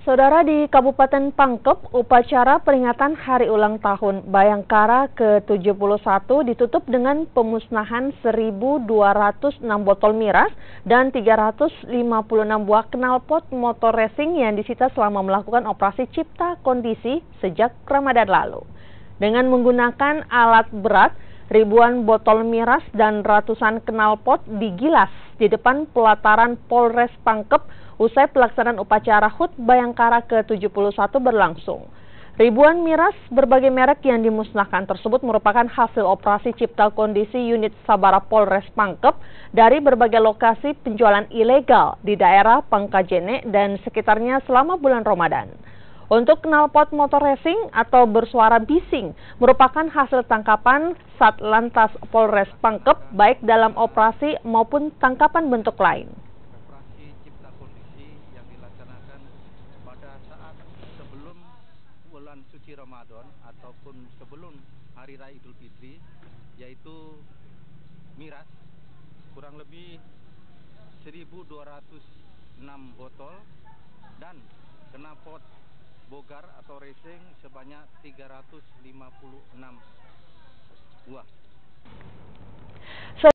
Saudara, di Kabupaten Pangkep, upacara peringatan Hari Ulang Tahun Bayangkara ke-71 ditutup dengan pemusnahan 1.206 botol miras dan 356 buah knalpot motor racing yang disita selama melakukan operasi cipta kondisi sejak Ramadan lalu. Dengan menggunakan alat berat, ribuan botol miras dan ratusan knalpot digilas di depan pelataran Polres Pangkep usai pelaksanaan upacara HUT Bayangkara ke-71 berlangsung. Ribuan miras berbagai merek yang dimusnahkan tersebut merupakan hasil operasi cipta kondisi unit Sabara Polres Pangkep dari berbagai lokasi penjualan ilegal di daerah Pangkajene dan sekitarnya selama bulan Ramadan. Untuk knalpot motor racing atau bersuara bising merupakan hasil tangkapan Satlantas Polres Pangkep baik dalam operasi maupun tangkapan bentuk lain. Operasi cipta kondisi yang dilaksanakan pada saat sebelum bulan suci Ramadan ataupun sebelum Hari Raya Idul Fitri, yaitu miras kurang lebih 1.206 botol dan knalpot bogar atau racing sebanyak 356 buah.